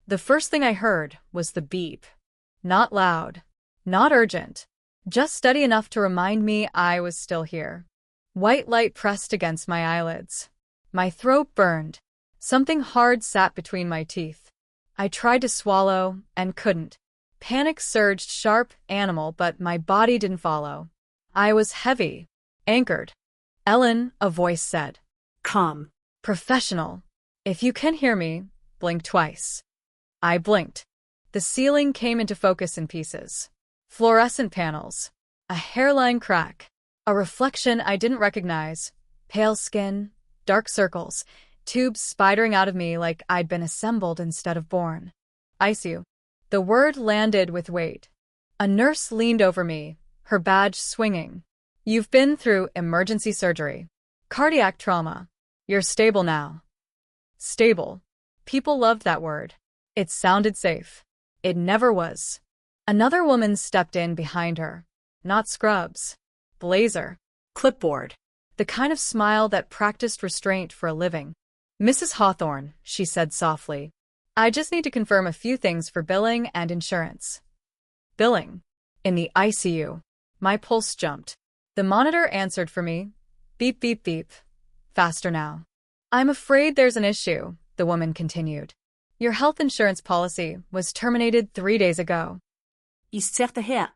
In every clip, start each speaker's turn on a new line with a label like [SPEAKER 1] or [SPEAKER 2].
[SPEAKER 1] The first thing I heard was the beep. Not loud, not urgent, just steady enough to remind me I was still here. White light pressed against my eyelids. My throat burned. Something hard sat between my teeth. I tried to swallow and couldn't. Panic surged sharp, animal, but my body didn't follow. I was heavy, anchored. Ellen, a voice said.
[SPEAKER 2] Calm.
[SPEAKER 1] Professional. If you can hear me, blink twice. I blinked. The ceiling came into focus in pieces. Fluorescent panels. A hairline crack. A reflection I didn't recognize. Pale skin. Dark circles. Tubes spidering out of me like I'd been assembled instead of born. ICU. The word landed with weight. A nurse leaned over me, her badge swinging. You've been through emergency surgery. Cardiac trauma. You're stable now. Stable. People loved that word. It sounded safe. It never was. Another woman stepped in behind her. Not scrubs. Blazer.
[SPEAKER 2] Clipboard.
[SPEAKER 1] The kind of smile that practiced restraint for a living. Mrs. Hawthorne, she said softly. I just need to confirm a few things for billing and insurance. Billing. In the ICU. My pulse jumped. The monitor answered for me. Beep, beep, beep. Faster now. I'm afraid there's an issue, the woman continued. Your health insurance policy was terminated 3 days ago.
[SPEAKER 2] Iserte her.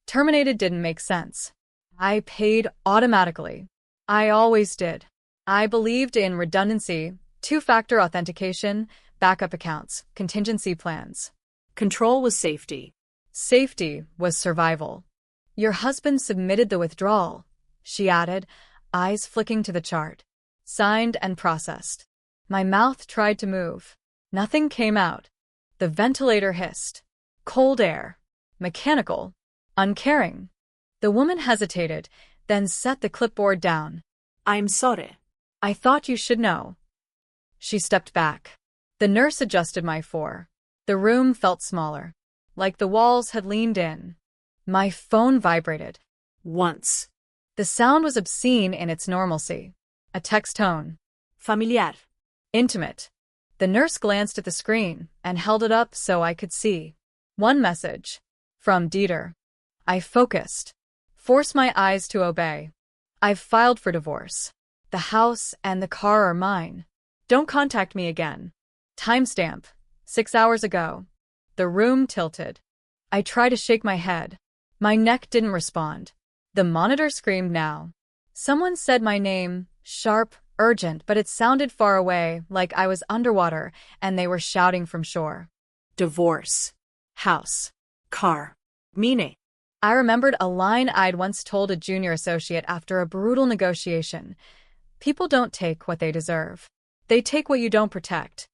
[SPEAKER 1] Terminated didn't make sense. I paid automatically. I always did. I believed in redundancy, two-factor authentication, backup accounts, contingency plans.
[SPEAKER 2] Control was safety.
[SPEAKER 1] Safety was survival. Your husband submitted the withdrawal, she added, eyes flicking to the chart. Signed and processed. My mouth tried to move. Nothing came out. The ventilator hissed. Cold air. Mechanical. Uncaring. The woman hesitated, then set the clipboard down.
[SPEAKER 2] I'm sorry.
[SPEAKER 1] I thought you should know. She stepped back. The nurse adjusted my fore. The room felt smaller, like the walls had leaned in. My phone vibrated.
[SPEAKER 2] Once.
[SPEAKER 1] The sound was obscene in its normalcy. A text tone.
[SPEAKER 2] Familiar.
[SPEAKER 1] Intimate. The nurse glanced at the screen and held it up so I could see. One message. From Dieter. I focused. Forced my eyes to obey. I've filed for divorce. The house and the car are mine. Don't contact me again. Timestamp. 6 hours ago. The room tilted. I tried to shake my head. My neck didn't respond. The monitor screamed now. Someone said my name, sharp, urgent, but it sounded far away, like I was underwater, and they were shouting from shore.
[SPEAKER 2] Divorce.
[SPEAKER 1] House.
[SPEAKER 2] Car. Meaning.
[SPEAKER 1] I remembered a line I'd once told a junior associate after a brutal negotiation. People don't take what they deserve. They take what you don't protect.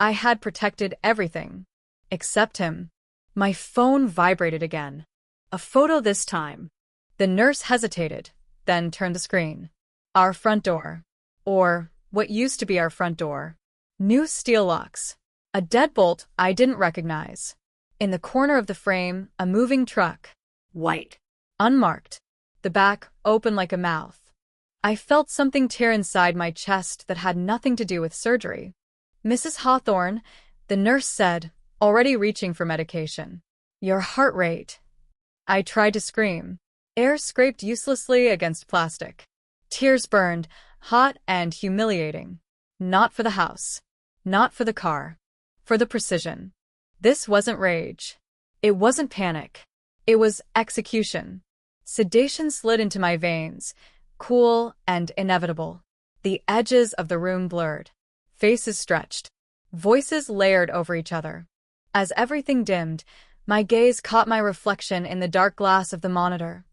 [SPEAKER 1] I had protected everything. Except him. My phone vibrated again. A photo this time. The nurse hesitated, then turned the screen. Our front door. Or what used to be our front door. New steel locks. A deadbolt I didn't recognize. In the corner of the frame, a moving truck.
[SPEAKER 2] White.
[SPEAKER 1] Unmarked. The back open like a mouth. I felt something tear inside my chest that had nothing to do with surgery. Mrs. Hawthorne, the nurse said, already reaching for medication. Your heart rate. I tried to scream. Air scraped uselessly against plastic. Tears burned, hot and humiliating. Not for the house. Not for the car. For the precision. This wasn't rage. It wasn't panic. It was execution. Sedation slid into my veins, cool and inevitable. The edges of the room blurred. Faces stretched. Voices layered over each other. As everything dimmed, my gaze caught my reflection in the dark glass of the monitor.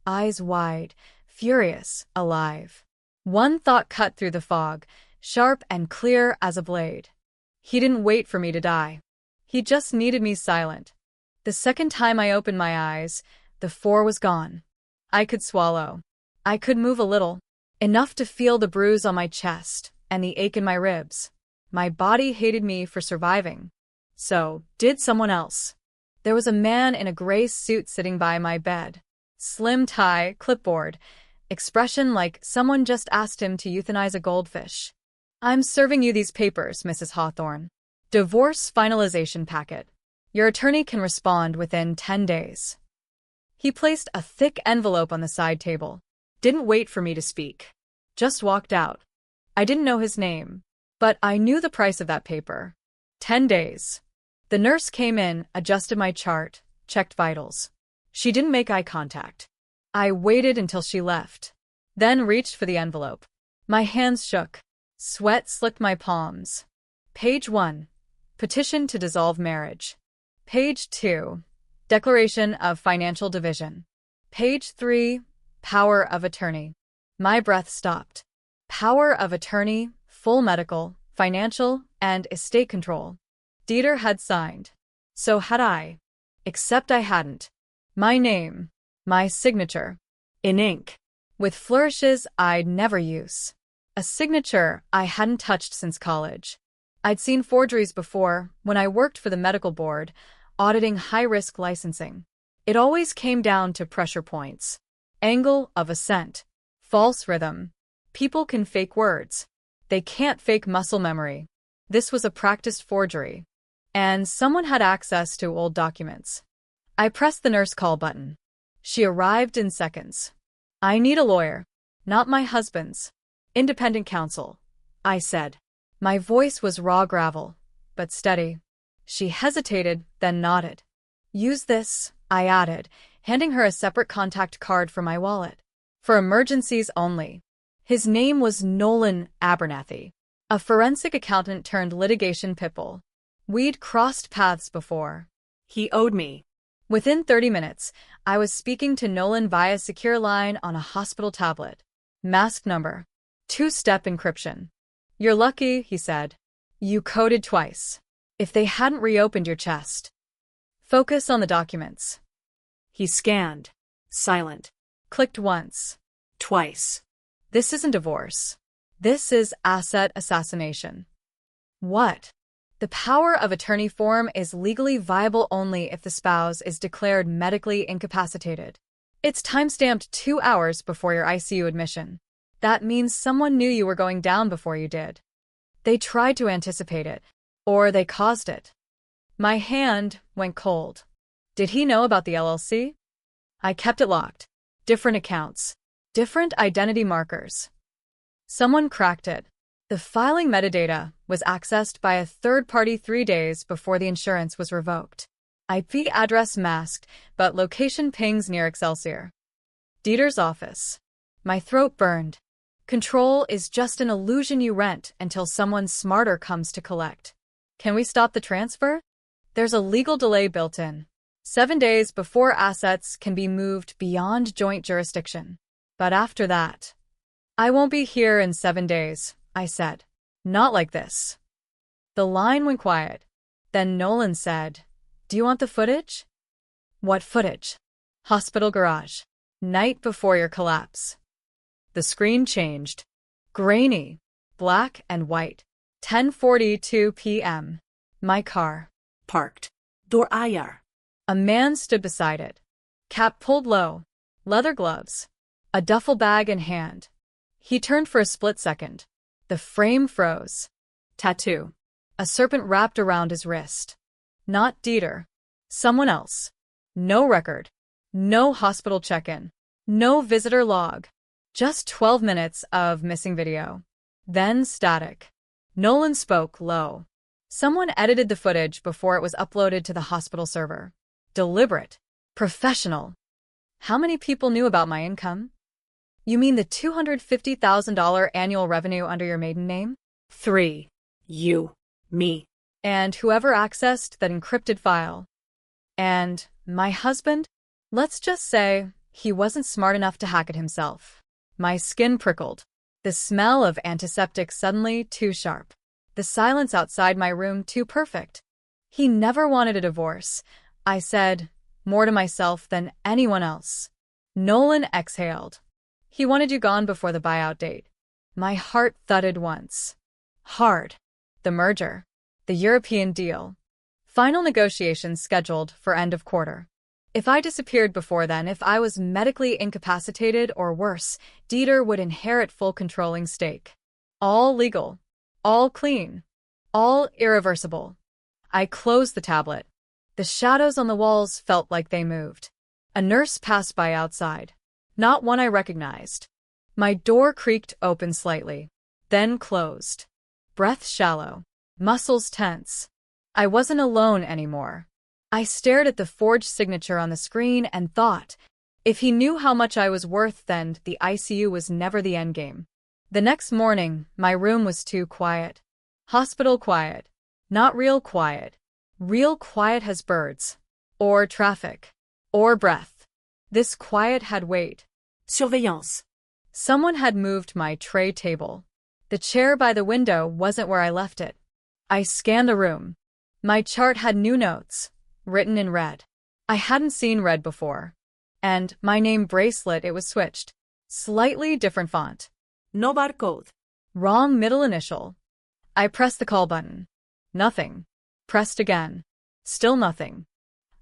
[SPEAKER 1] Eyes wide, furious, alive. One thought cut through the fog, sharp and clear as a blade. He didn't wait for me to die. He just needed me silent. The second time I opened my eyes, the 4 was gone. I could swallow. I could move a little. Enough to feel the bruise on my chest and the ache in my ribs. My body hated me for surviving. So did someone else. There was a man in a gray suit sitting by my bed. Slim tie, clipboard, expression like someone just asked him to euthanize a goldfish. I'm serving you these papers, Mrs. Hawthorne. Divorce finalization packet. Your attorney can respond within 10 days. He placed a thick envelope on the side table. Didn't wait for me to speak. Just walked out. I didn't know his name, but I knew the price of that paper. 10 days. The nurse came in, adjusted my chart, checked vitals. She didn't make eye contact. I waited until she left, then reached for the envelope. My hands shook. Sweat slicked my palms. Page 1. Petition to dissolve marriage. Page 2. Declaration of financial division. Page 3. Power of attorney. My breath stopped. Power of attorney, full medical, financial, and estate control. Dieter had signed. So had I. Except I hadn't. My name. My signature. In ink. With flourishes I'd never use. A signature I hadn't touched since college. I'd seen forgeries before, when I worked for the medical board, auditing high-risk licensing. It always came down to pressure points. Angle of assent. False rhythm. People can fake words. They can't fake muscle memory. This was a practiced forgery. And someone had access to old documents. I pressed the nurse call button. She arrived in seconds. I need a lawyer. Not my husband's. Independent counsel, I said. My voice was raw gravel, but steady. She hesitated, then nodded. Use this, I added, handing her a separate contact card for my wallet. For emergencies only. His name was Nolan Abernathy, a forensic accountant turned litigation pitbull. We'd crossed paths before.
[SPEAKER 2] He owed me.
[SPEAKER 1] Within 30 minutes, I was speaking to Nolan via secure line on a hospital tablet. Masked number. Two-step encryption. You're lucky, he said. You coded twice. If they hadn't reopened your chest. Focus on the documents.
[SPEAKER 2] He scanned. Silent.
[SPEAKER 1] Clicked once.
[SPEAKER 2] Twice.
[SPEAKER 1] This isn't divorce. This is asset assassination. What? The power of attorney form is legally viable only if the spouse is declared medically incapacitated. It's timestamped 2 hours before your ICU admission. That means someone knew you were going down before you did. They tried to anticipate it, or they caused it. My hand went cold. Did he know about the LLC? I kept it locked. Different accounts. Different identity markers. Someone cracked it. The filing metadata was accessed by a third party 3 days before the insurance was revoked. IP address masked, but location pings near Excelsior. Dieter's office. My throat burned. Control is just an illusion you rent until someone smarter comes to collect. Can we stop the transfer? There's a legal delay built in. 7 days before assets can be moved beyond joint jurisdiction. But after that, I won't be here in 7 days, I said. Not like this. The line went quiet. Then Nolan said, Do you want the footage? What footage? Hospital garage. Night before your collapse. The screen changed. Grainy. Black and white. 10:42 p.m. My car.
[SPEAKER 2] Parked. Door ayar.
[SPEAKER 1] A man stood beside it. Cap pulled low. Leather gloves. A duffel bag in hand. He turned for a split second. The frame froze. Tattoo. A serpent wrapped around his wrist. Not Dieter. Someone else. No record. No hospital check-in. No visitor log. Just 12 minutes of missing video. Then static. Nolan spoke low. Someone edited the footage before it was uploaded to the hospital server. Deliberate. Professional. How many people knew about my income? You mean the $250,000 annual revenue under your maiden name?
[SPEAKER 2] 3. You. Me.
[SPEAKER 1] And whoever accessed that encrypted file. And my husband? Let's just say he wasn't smart enough to hack it himself. My skin prickled. The smell of antiseptic suddenly too sharp. The silence outside my room too perfect. He never wanted a divorce, I said, more to myself than anyone else. Nolan exhaled. He wanted you gone before the buyout date. My heart thudded once. Hard. The merger. The European deal. Final negotiations scheduled for end of quarter. If I disappeared before then, if I was medically incapacitated or worse, Dieter would inherit full controlling stake. All legal. All clean. All irreversible. I closed the tablet. The shadows on the walls felt like they moved. A nurse passed by outside. Not one I recognized. My door creaked open slightly, then closed. Breath shallow, muscles tense. I wasn't alone anymore. I stared at the forged signature on the screen and thought, if he knew how much I was worth, then the ICU was never the endgame. The next morning, my room was too quiet. Hospital quiet. Not real quiet. Real quiet has birds. Or traffic. Or breath. This quiet had weight.
[SPEAKER 2] Surveillance.
[SPEAKER 1] Someone had moved my tray table. The chair by the window wasn't where I left it. I scanned the room. My chart had new notes, written in red. I hadn't seen red before. And my name bracelet, it was switched. Slightly different font.
[SPEAKER 2] No barcode.
[SPEAKER 1] Wrong middle initial. I pressed the call button. Nothing. Pressed again. Still nothing.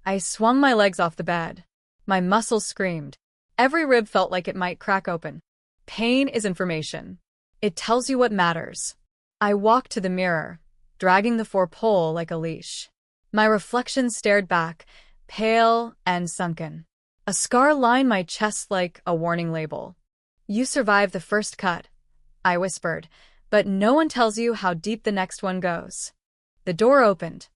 [SPEAKER 1] I swung my legs off the bed. My muscles screamed. Every rib felt like it might crack open. Pain is information. It tells you what matters. I walked to the mirror, dragging the four-pole like a leash. My reflection stared back, pale and sunken. A scar lined my chest like a warning label. You survived the first cut, I whispered, but no one tells you how deep the next one goes. The door opened.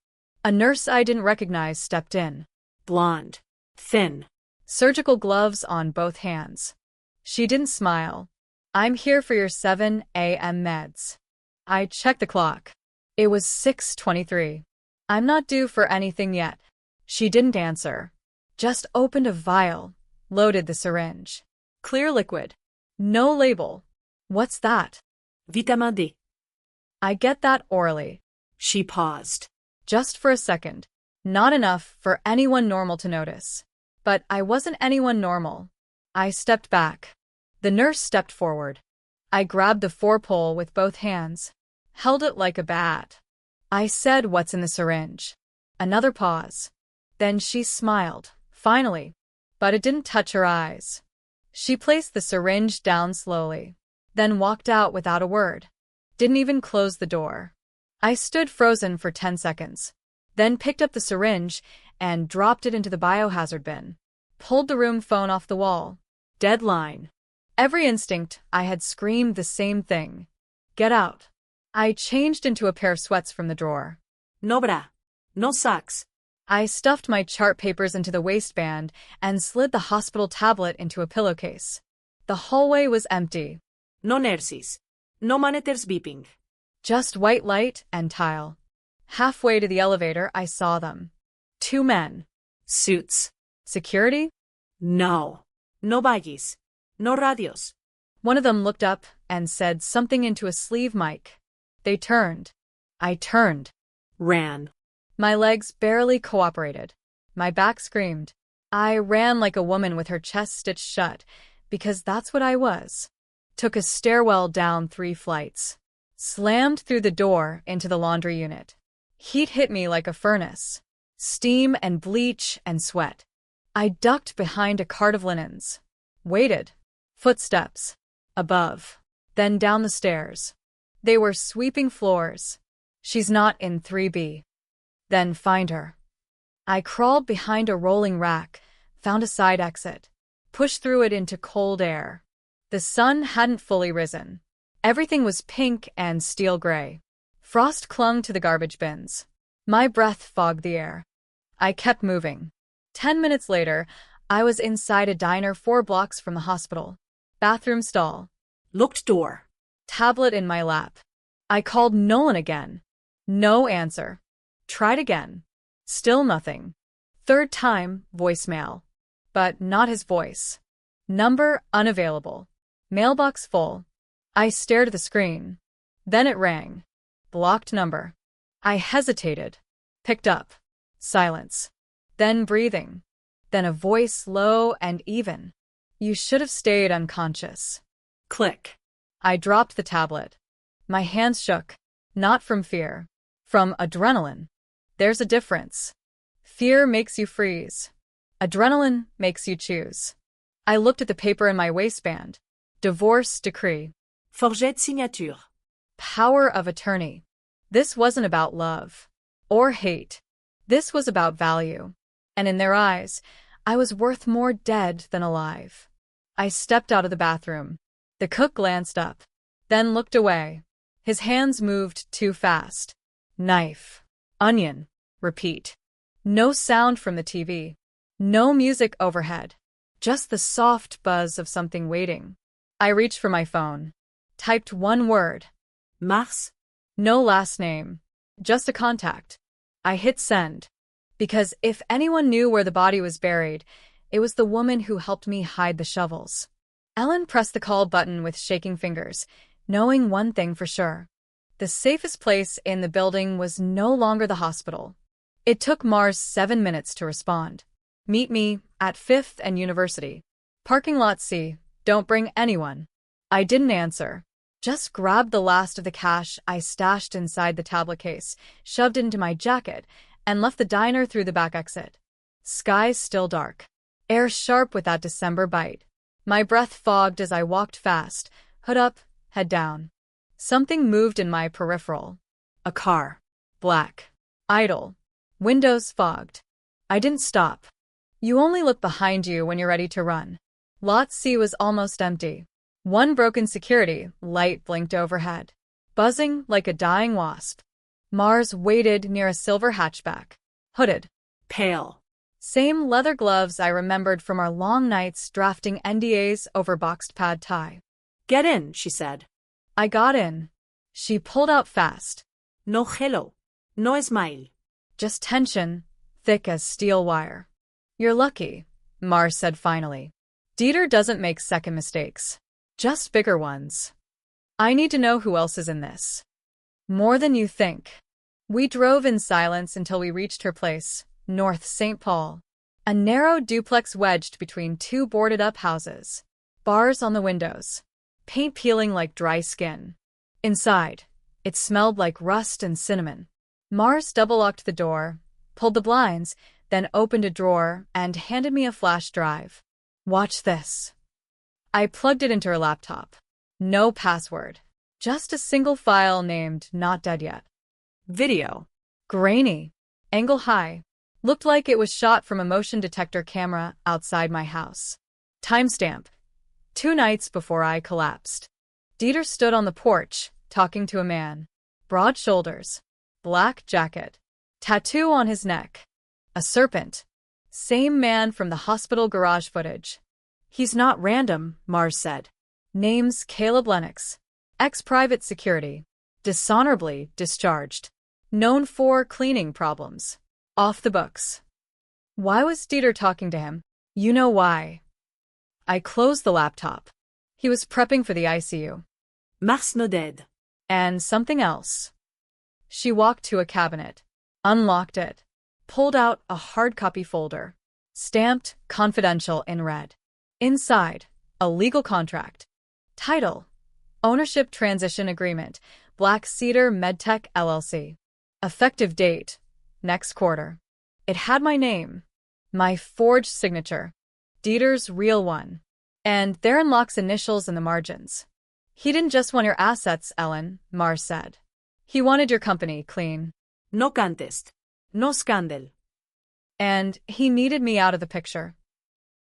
[SPEAKER 1] A nurse I didn't recognize stepped in.
[SPEAKER 2] Blonde. Thin.
[SPEAKER 1] Surgical gloves on both hands. She didn't smile. I'm here for your 7 a.m. meds. I checked the clock. It was 6:23. I'm not due for anything yet. She didn't answer. Just opened a vial, loaded the syringe. Clear liquid. No label. What's that?
[SPEAKER 2] Vitamin D.
[SPEAKER 1] I get that orally.
[SPEAKER 2] She paused.
[SPEAKER 1] Just for a second. Not enough for anyone normal to notice. But I wasn't anyone normal. I stepped back. The nurse stepped forward. I grabbed the four-pole with both hands, held it like a bat. I said, "What's in the syringe?" Another pause. Then she smiled, finally. But it didn't touch her eyes. She placed the syringe down slowly, then walked out without a word. Didn't even close the door. I stood frozen for 10 seconds, then picked up the syringe and dropped it into the biohazard bin. Pulled the room phone off the wall. Deadline. Every instinct, I had screamed the same thing. Get out. I changed into a pair of sweats from the drawer.
[SPEAKER 2] No bra. No socks.
[SPEAKER 1] I stuffed my chart papers into the waistband and slid the hospital tablet into a pillowcase. The hallway was empty.
[SPEAKER 2] No nurses. No monitors beeping.
[SPEAKER 1] Just white light and tile. Halfway to the elevator, I saw them. 2 men.
[SPEAKER 2] Suits.
[SPEAKER 1] Security?
[SPEAKER 2] No. No baggies. No radios.
[SPEAKER 1] One of them looked up and said something into a sleeve mic. They turned. I turned.
[SPEAKER 2] Ran.
[SPEAKER 1] My legs barely cooperated. My back screamed. I ran like a woman with her chest stitched shut, because that's what I was. Took a stairwell down 3 flights. Slammed through the door into the laundry unit. Heat hit me like a furnace. Steam and bleach and sweat. I ducked behind a cart of linens. Waited. Footsteps. Above. Then down the stairs. They were sweeping floors. She's not in 3B. Then find her. I crawled behind a rolling rack, found a side exit. Pushed through it into cold air. The sun hadn't fully risen. Everything was pink and steel gray. Frost clung to the garbage bins. My breath fogged the air. I kept moving. 10 minutes later, I was inside a diner 4 blocks from the hospital. Bathroom stall.
[SPEAKER 2] Locked door.
[SPEAKER 1] Tablet in my lap. I called Nolan again. No answer. Tried again. Still nothing. 3rd time, voicemail. But not his voice. Number unavailable. Mailbox full. I stared at the screen. Then it rang. Blocked number. I hesitated. Picked up. Silence. Then breathing. Then a voice low and even. You should have stayed unconscious.
[SPEAKER 2] Click.
[SPEAKER 1] I dropped the tablet. My hands shook. Not from fear. From adrenaline. There's a difference. Fear makes you freeze. Adrenaline makes you choose. I looked at the paper in my waistband. Divorce decree.
[SPEAKER 2] Forged signature.
[SPEAKER 1] Power of attorney. This wasn't about love. or hate. This was about value. And in their eyes, I was worth more dead than alive. I stepped out of the bathroom. The cook glanced up, then looked away. His hands moved too fast. Knife. Onion. Repeat. No sound from the TV. No music overhead. Just the soft buzz of something waiting. I reached for my phone. Typed one word.
[SPEAKER 2] Mars?
[SPEAKER 1] No last name. Just a contact. I hit send. Because if anyone knew where the body was buried, it was the woman who helped me hide the shovels. Ellen pressed the call button with shaking fingers, knowing one thing for sure. The safest place in the building was no longer the hospital. It took Mars 7 minutes to respond. Meet me at 5th and University. Parking lot C. Don't bring anyone. I didn't answer. Just grabbed the last of the cash I stashed inside the tablet case, shoved it into my jacket, and left the diner through the back exit. Skies still dark. Air sharp with that December bite. My breath fogged as I walked fast, hood up, head down. Something moved in my peripheral. A car. Black. Idle. Windows fogged. I didn't stop. You only look behind you when you're ready to run. Lot C was almost empty. One broken security light blinked overhead, buzzing like a dying wasp. Mars waited near a silver hatchback, hooded.
[SPEAKER 2] Pale.
[SPEAKER 1] Same leather gloves I remembered from our long nights drafting NDAs over boxed pad thai.
[SPEAKER 2] Get in, she said.
[SPEAKER 1] I got in. She pulled out fast.
[SPEAKER 2] No hello. No smile.
[SPEAKER 1] Just tension, thick as steel wire. You're lucky, Mars said finally. Dieter doesn't make second mistakes. Just bigger ones. I need to know who else is in this. More than you think. We drove in silence until we reached her place, North St. Paul. A narrow duplex wedged between two boarded-up houses. Bars on the windows. Paint peeling like dry skin. Inside, it smelled like rust and cinnamon. Mars double-locked the door, pulled the blinds, then opened a drawer and handed me a flash drive. Watch this. I plugged it into her laptop. No password. Just a single file named Not Dead Yet. Video. Grainy. Angle high. Looked like it was shot from a motion detector camera outside my house. Timestamp. 2 nights before I collapsed. Dieter stood on the porch, talking to a man. Broad shoulders. Black jacket. Tattoo on his neck. A serpent. Same man from the hospital garage footage. He's not random, Mars said. Name's Caleb Lennox. Ex-private security. Dishonorably discharged. Known for cleaning problems. Off the books. Why was Dieter talking to him? You know why. I closed the laptop. He was prepping for the ICU.
[SPEAKER 2] Mars no dead.
[SPEAKER 1] And something else. She walked to a cabinet. Unlocked it. Pulled out a hard copy folder. Stamped confidential in red. Inside, a legal contract. Title: Ownership Transition Agreement, Black Cedar MedTech LLC. Effective date: next quarter. It had my name. My forged signature. Dieter's real one. And therein Locke's initials in the margins. He didn't just want your assets, Ellen, Mars said. He wanted your company clean.
[SPEAKER 2] No contest. No scandal.
[SPEAKER 1] And he needed me out of the picture.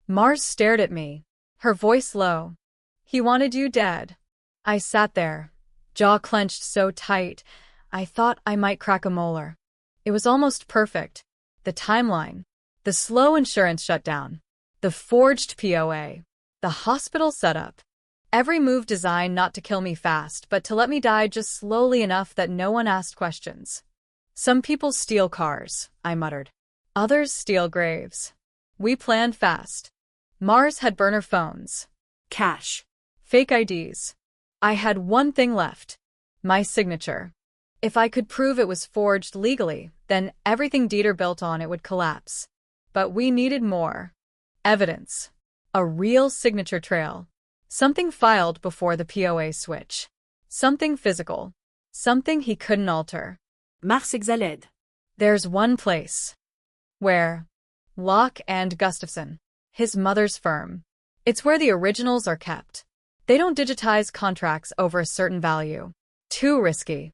[SPEAKER 1] Mars stared at me, her voice low. He wanted you dead. I sat there, jaw clenched so tight, I thought I might crack a molar. It was almost perfect. The timeline. The slow insurance shutdown. The forged POA. The hospital setup. Every move designed not to kill me fast, but to let me die just slowly enough that no one asked questions. Some people steal cars, I muttered. Others steal graves. We planned fast. Mars had burner phones.
[SPEAKER 2] Cash.
[SPEAKER 1] Fake IDs. I had one thing left. My signature. If I could prove it was forged legally, then everything Dieter built on it would collapse. But we needed more. Evidence. A real signature trail. Something filed before the POA switch. Something physical. Something he couldn't alter.
[SPEAKER 2] Mars exhaled.
[SPEAKER 1] There's one place. Where? Locke and Gustafson. His mother's firm. It's where the originals are kept. They don't digitize contracts over a certain value. Too risky.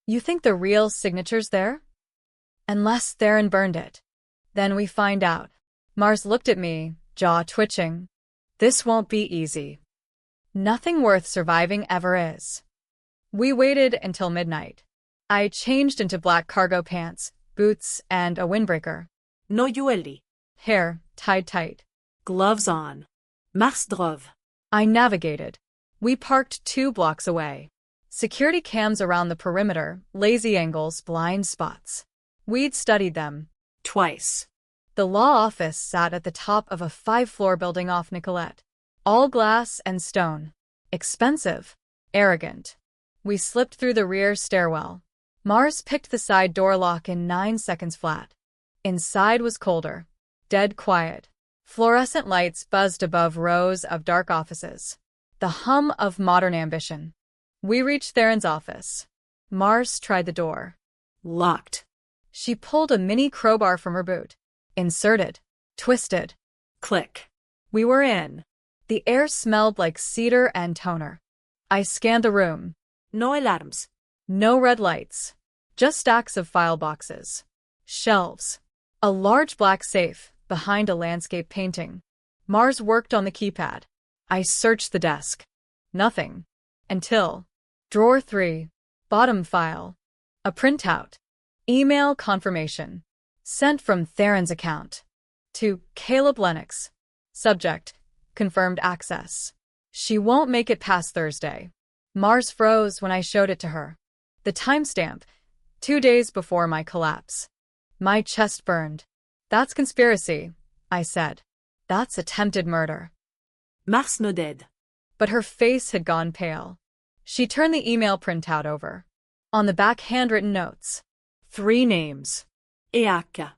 [SPEAKER 1] You think the real signature's there? Unless Theron burned it. Then we find out. Mars looked at me, jaw twitching. This won't be easy. Nothing worth surviving ever is. We waited until midnight. I changed into black cargo pants, boots, and a windbreaker.
[SPEAKER 2] No jewelry.
[SPEAKER 1] Hair tied tight.
[SPEAKER 2] Gloves on. Mars drove.
[SPEAKER 1] I navigated. We parked 2 blocks away. Security cams around the perimeter, lazy angles, blind spots. We'd studied them.
[SPEAKER 2] Twice.
[SPEAKER 1] The law office sat at the top of a 5-floor building off Nicolette. All glass and stone. Expensive. Arrogant. We slipped through the rear stairwell. Mars picked the side door lock in 9 seconds flat. Inside was colder. Dead quiet. Fluorescent lights buzzed above rows of dark offices. The hum of modern ambition. We reached Theron's office. Mars tried the door.
[SPEAKER 2] Locked.
[SPEAKER 1] She pulled a mini crowbar from her boot. Inserted. Twisted.
[SPEAKER 2] Click.
[SPEAKER 1] We were in. The air smelled like cedar and toner. I scanned the room.
[SPEAKER 2] No alarms.
[SPEAKER 1] No red lights. Just stacks of file boxes. Shelves. A large black safe behind a landscape painting. Mars worked on the keypad. I searched the desk. Nothing. Until. Drawer 3. Bottom file. A printout. Email confirmation. Sent from Theron's account. To Caleb Lennox. Subject. Confirmed access. She won't make it past Thursday. Mars froze when I showed it to her. The timestamp. 2 days before my collapse. My chest burned. That's conspiracy, I said. That's attempted murder.
[SPEAKER 2] Mars no dead.
[SPEAKER 1] But her face had gone pale. She turned the email printout over. On the back, handwritten notes. 3 names.
[SPEAKER 2] EH.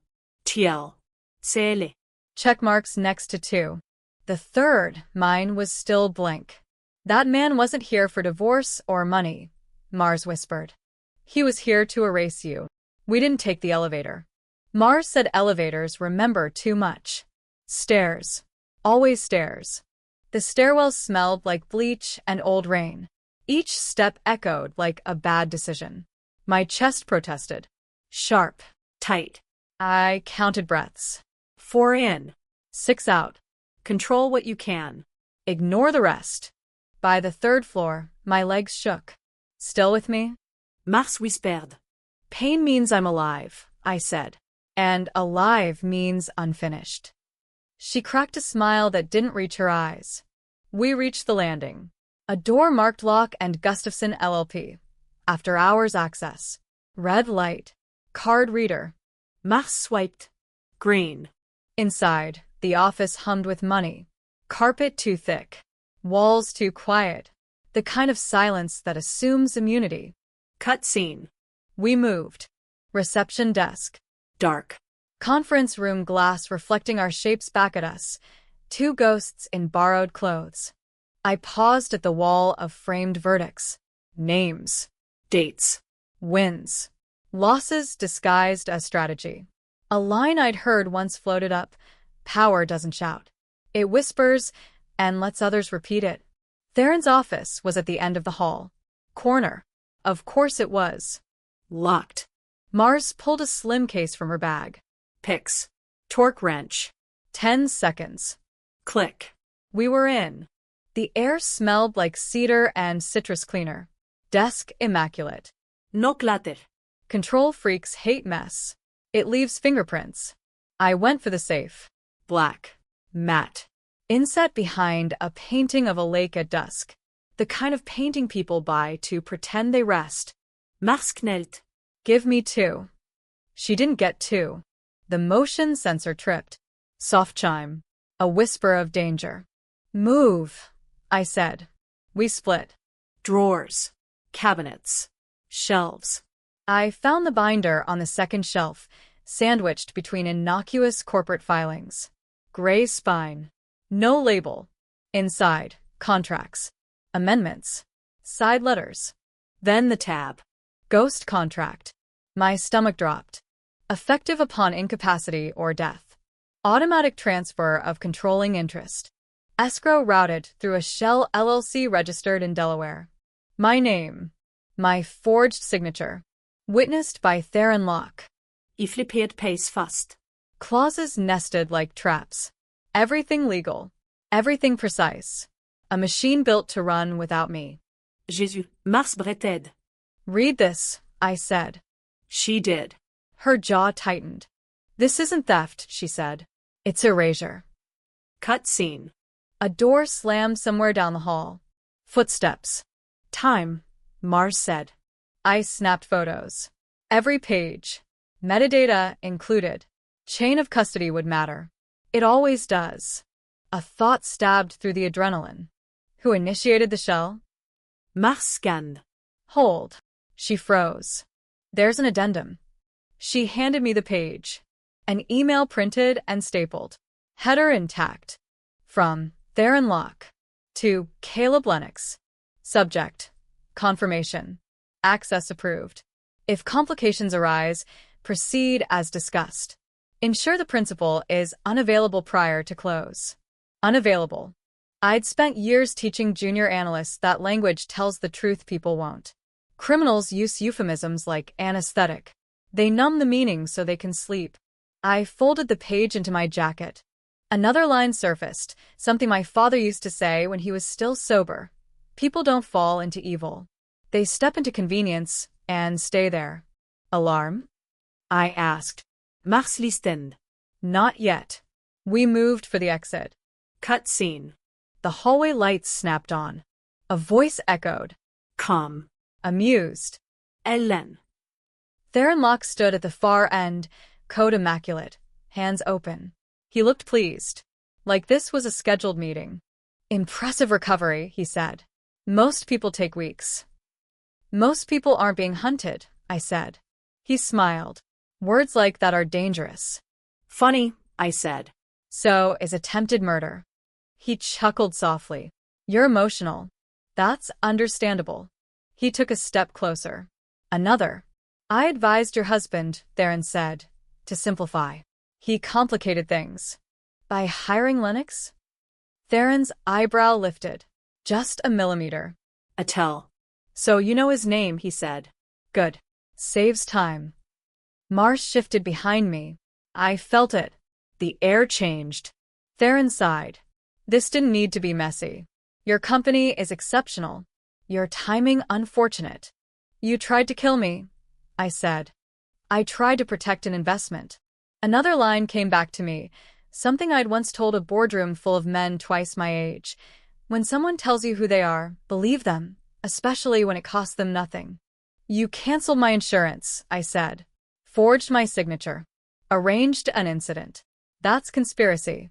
[SPEAKER 2] TL. CL.
[SPEAKER 1] Check marks next to 2. The third, mine, was still blank. That man wasn't here for divorce or money, Mars whispered. He was here to erase you. We didn't take the elevator. Mars said elevators remember too much. Stairs. Always stairs. The stairwell smelled like bleach and old rain. Each step echoed like a bad decision. My chest protested. Sharp.
[SPEAKER 2] Tight.
[SPEAKER 1] I counted breaths.
[SPEAKER 2] 4 in.
[SPEAKER 1] 6 out.
[SPEAKER 2] Control what you can.
[SPEAKER 1] Ignore the rest. By the 3rd floor, my legs shook. Still with me?
[SPEAKER 2] Mars whispered.
[SPEAKER 1] Pain means I'm alive, I said. And alive means unfinished. She cracked a smile that didn't reach her eyes. We reached the landing. A door marked Locke and Gustafson LLP. After hours access. Red light. Card reader.
[SPEAKER 2] Mars swiped. Green.
[SPEAKER 1] Inside, the office hummed with money. Carpet too thick. Walls too quiet. The kind of silence that assumes immunity.
[SPEAKER 2] Cut scene.
[SPEAKER 1] We moved. Reception desk.
[SPEAKER 2] Dark.
[SPEAKER 1] Conference room glass reflecting our shapes back at us. 2 ghosts in borrowed clothes. I paused at the wall of framed verdicts. Names.
[SPEAKER 2] Dates.
[SPEAKER 1] Wins. Losses disguised as strategy. A line I'd heard once floated up. Power doesn't shout. It whispers and lets others repeat it. Theron's office was at the end of the hall. Corner. Of course it was.
[SPEAKER 2] Locked.
[SPEAKER 1] Mars pulled a slim case from her bag.
[SPEAKER 2] Picks. Torque wrench.
[SPEAKER 1] 10 seconds.
[SPEAKER 2] Click.
[SPEAKER 1] We were in. The air smelled like cedar and citrus cleaner. Desk immaculate.
[SPEAKER 2] No clutter.
[SPEAKER 1] Control freaks hate mess. It leaves fingerprints. I went for the safe.
[SPEAKER 2] Black. Matte.
[SPEAKER 1] Inset behind a painting of a lake at dusk. The kind of painting people buy to pretend they rest.
[SPEAKER 2] Mars knelt.
[SPEAKER 1] Give me 2. She didn't get 2. The motion sensor tripped. Soft chime. A whisper of danger. Move, I said. We split.
[SPEAKER 2] Drawers. Cabinets. Shelves.
[SPEAKER 1] I found the binder on the 2nd shelf, sandwiched between innocuous corporate filings. Gray spine. No label. Inside, contracts. Amendments. Side letters. Then the tab. Ghost contract. My stomach dropped. Effective upon incapacity or death. Automatic transfer of controlling interest. Escrow routed through a shell LLC registered in Delaware. My name. My forged signature. Witnessed by Theron Locke.
[SPEAKER 2] I flipped pace fast.
[SPEAKER 1] Clauses nested like traps. Everything legal. Everything precise. A machine built to run without me.
[SPEAKER 2] Jésus, Mars breted.
[SPEAKER 1] Read this, I said.
[SPEAKER 2] She did.
[SPEAKER 1] Her jaw tightened. This isn't theft, she said. It's erasure.
[SPEAKER 2] Cut scene.
[SPEAKER 1] A door slammed somewhere down the hall. Footsteps. Time, Mars said. I snapped photos. Every page. Metadata included. Chain of custody would matter. It always does. A thought stabbed through the adrenaline. Who initiated the shell?
[SPEAKER 2] Mars scanned.
[SPEAKER 1] Hold. She froze. There's an addendum. She handed me the page. An email printed and stapled. Header intact. From Theron Locke to Caleb Lennox. Subject. Confirmation. Access approved. If complications arise, proceed as discussed. Ensure the principal is unavailable prior to close. Unavailable. I'd spent years teaching junior analysts that language tells the truth people won't. Criminals use euphemisms like anesthetic. They numb the meaning so they can sleep. I folded the page into my jacket. Another line surfaced, something my father used to say when he was still sober. People don't fall into evil. They step into convenience and stay there. Alarm? I asked.
[SPEAKER 2] Mars listened.
[SPEAKER 1] Not yet. We moved for the exit.
[SPEAKER 2] Cut scene.
[SPEAKER 1] The hallway lights snapped on. A voice echoed.
[SPEAKER 2] Calm.
[SPEAKER 1] Amused.
[SPEAKER 2] Ellen.
[SPEAKER 1] Theron Locke stood at the far end, coat immaculate, hands open. He looked pleased, like this was a scheduled meeting. Impressive recovery, he said. Most people take weeks. Most people aren't being hunted, I said. He smiled. Words like that are dangerous.
[SPEAKER 2] Funny, I said.
[SPEAKER 1] So is attempted murder. He chuckled softly. You're emotional. That's understandable. He took a step closer. Another. I advised your husband, Theron said, to simplify. He complicated things. By hiring Lennox? Theron's eyebrow lifted. Just a millimeter.
[SPEAKER 2] Attell.
[SPEAKER 1] So you know his name, he said. Good. Saves time. Mars shifted behind me. I felt it. The air changed. Theron sighed. This didn't need to be messy. Your company is exceptional. Your timing unfortunate. You tried to kill me, I said. I tried to protect an investment. Another line came back to me, something I'd once told a boardroom full of men twice my age. When someone tells you who they are, believe them, especially when it costs them nothing. You canceled my insurance, I said. Forged my signature. Arranged an incident. That's conspiracy.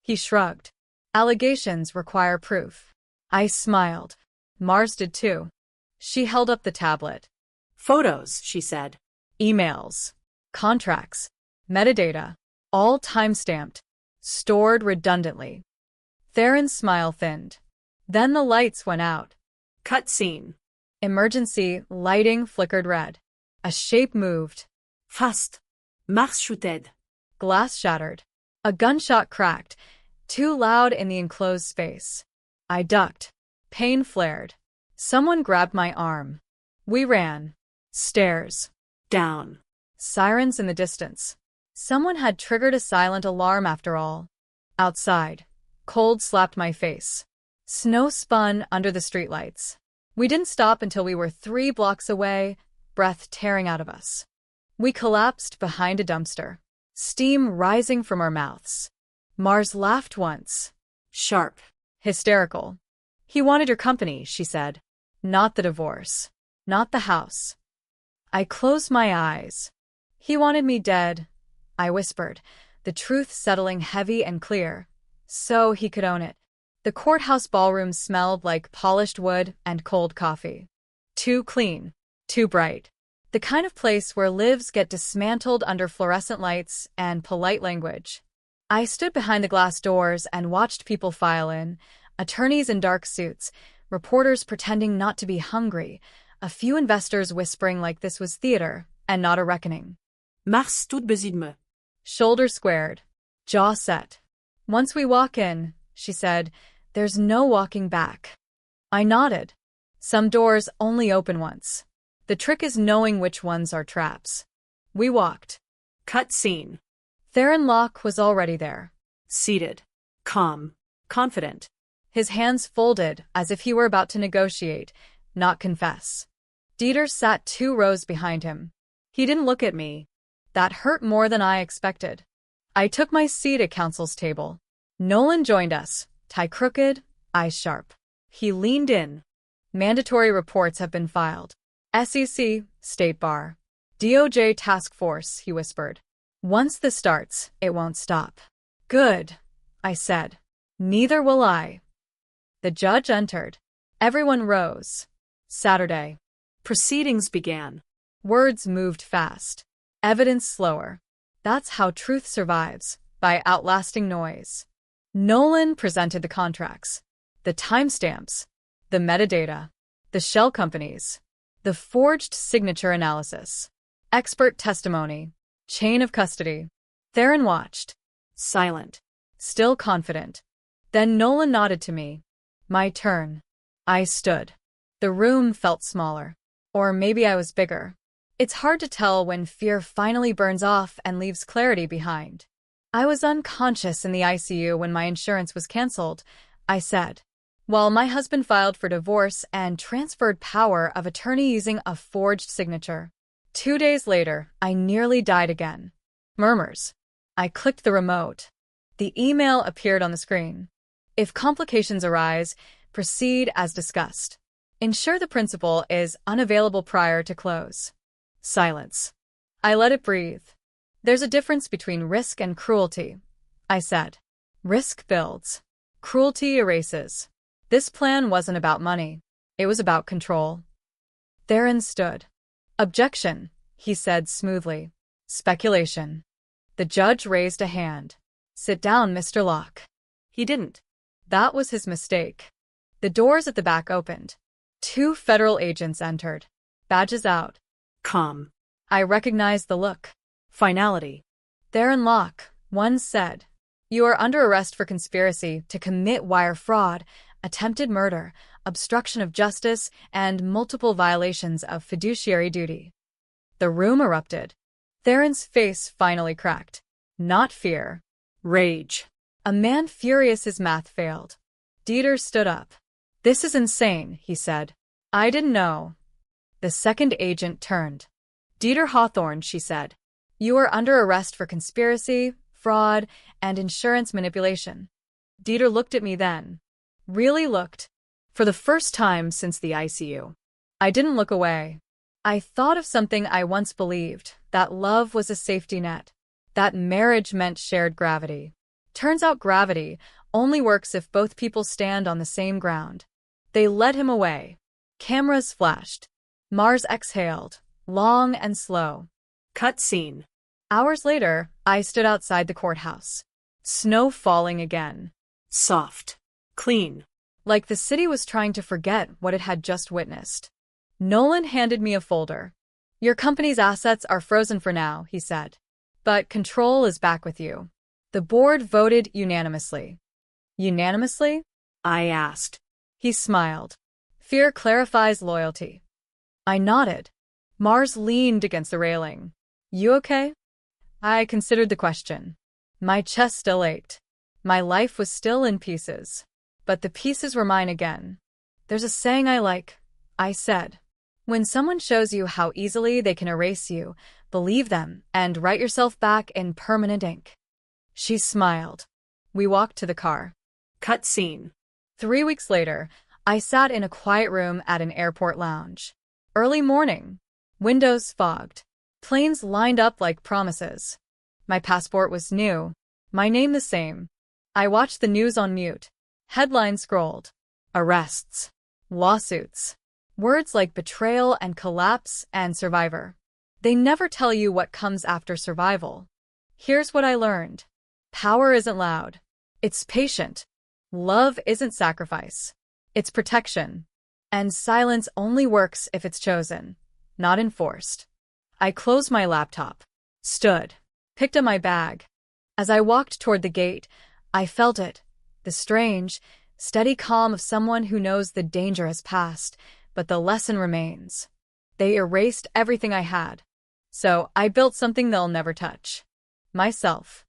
[SPEAKER 1] He shrugged. Allegations require proof. I smiled. Mars did too. She held up the tablet.
[SPEAKER 2] Photos, she said.
[SPEAKER 1] Emails. Contracts. Metadata. All time-stamped. Stored redundantly. Theron's smile thinned. Then the lights went out.
[SPEAKER 2] Cut scene.
[SPEAKER 1] Emergency lighting flickered red. A shape moved.
[SPEAKER 2] Fast. Mars shooted.
[SPEAKER 1] Glass shattered. A gunshot cracked, too loud in the enclosed space. I ducked. Pain flared. Someone grabbed my arm. We ran. Stairs.
[SPEAKER 2] Down.
[SPEAKER 1] Sirens in the distance. Someone had triggered a silent alarm after all. Outside. Cold slapped my face. Snow spun under the streetlights. We didn't stop until we were 3 blocks away, breath tearing out of us. We collapsed behind a dumpster. Steam rising from our mouths. Mars laughed once.
[SPEAKER 2] Sharp.
[SPEAKER 1] Hysterical. He wanted your company, she said. Not the divorce. Not the house. I closed my eyes. He wanted me dead, I whispered, the truth settling heavy and clear, so he could own it. The courthouse ballroom smelled like polished wood and cold coffee. Too clean. Too bright. The kind of place where lives get dismantled under fluorescent lights and polite language. I stood behind the glass doors and watched people file in, attorneys in dark suits, reporters pretending not to be hungry, a few investors whispering like this was theater and not a reckoning.
[SPEAKER 2] Mars stood beside me.
[SPEAKER 1] Shoulders squared. Jaw set. Once we walk in, she said, there's no walking back. I nodded. Some doors only open once. The trick is knowing which ones are traps. We walked.
[SPEAKER 2] Cut scene.
[SPEAKER 1] Theron Locke was already there.
[SPEAKER 2] Seated. Calm. Confident.
[SPEAKER 1] His hands folded as if he were about to negotiate, not confess. Dieter sat 2 rows behind him. He didn't look at me. That hurt more than I expected. I took my seat at counsel's table. Nolan joined us, tie crooked, eyes sharp. He leaned in. Mandatory reports have been filed. SEC, State Bar. DOJ Task Force, he whispered. Once this starts, it won't stop. Good, I said. Neither will I. The judge entered. Everyone rose. Saturday.
[SPEAKER 2] Proceedings began.
[SPEAKER 1] Words moved fast. Evidence slower. That's how truth survives, by outlasting noise. Nolan presented the contracts, the timestamps, the metadata, the shell companies, the forged signature analysis, expert testimony, chain of custody. Theron watched, silent, still confident. Then Nolan nodded to me. My turn. I stood. The room felt smaller. Or maybe I was bigger. It's hard to tell when fear finally burns off and leaves clarity behind. I was unconscious in the ICU when my insurance was canceled, I said, while my husband filed for divorce and transferred power of attorney using a forged signature. 2 days later, I nearly died again. Murmurs. I clicked the remote. The email appeared on the screen. If complications arise, proceed as discussed. Ensure the principal is unavailable prior to close. Silence. I let it breathe. There's a difference between risk and cruelty, I said. Risk builds. Cruelty erases. This plan wasn't about money. It was about control. Theron stood. Objection, he said smoothly. Speculation. The judge raised a hand. Sit down, Mr. Locke. He didn't. That was his mistake. The doors at the back opened. 2 federal agents entered. Badges out.
[SPEAKER 2] Calm.
[SPEAKER 1] I recognized the look.
[SPEAKER 2] Finality.
[SPEAKER 1] Theron Locke, one said. You are under arrest for conspiracy to commit wire fraud, attempted murder, obstruction of justice, and multiple violations of fiduciary duty. The room erupted. Theron's face finally cracked. Not fear.
[SPEAKER 2] Rage.
[SPEAKER 1] A man furious his math failed. Dieter stood up. This is insane, he said. I didn't know. The second agent turned. Dieter Hawthorne, she said. You are under arrest for conspiracy, fraud, and insurance manipulation. Dieter looked at me then. Really looked. For the first time since the ICU. I didn't look away. I thought of something I once believed, that love was a safety net. That marriage meant shared gravity. Turns out gravity only works if both people stand on the same ground. They led him away. Cameras flashed. Mars exhaled, long and slow.
[SPEAKER 2] Cut scene.
[SPEAKER 1] Hours later, I stood outside the courthouse. Snow falling again.
[SPEAKER 2] Soft. Clean.
[SPEAKER 1] Like the city was trying to forget what it had just witnessed. Nolan handed me a folder. Your company's assets are frozen for now, he said. But control is back with you. The board voted unanimously. Unanimously?
[SPEAKER 2] I asked.
[SPEAKER 1] He smiled. Fear clarifies loyalty. I nodded. Mars leaned against the railing. You okay? I considered the question. My chest still ached. My life was still in pieces. But the pieces were mine again. There's a saying I like, I said. When someone shows you how easily they can erase you, believe them and write yourself back in permanent ink. She smiled. We walked to the car.
[SPEAKER 2] Cut scene.
[SPEAKER 1] 3 weeks later, I sat in a quiet room at an airport lounge. Early morning. Windows fogged. Planes lined up like promises. My passport was new. My name the same. I watched the news on mute. Headlines scrolled. Arrests. Lawsuits. Words like betrayal and collapse and survivor. They never tell you what comes after survival. Here's what I learned. Power isn't loud. It's patient. Love isn't sacrifice. It's protection. And silence only works if it's chosen, not enforced. I closed my laptop, stood, picked up my bag. As I walked toward the gate, I felt it, the strange, steady calm of someone who knows the danger has passed, but the lesson remains. They erased everything I had. So I built something they'll never touch. Myself.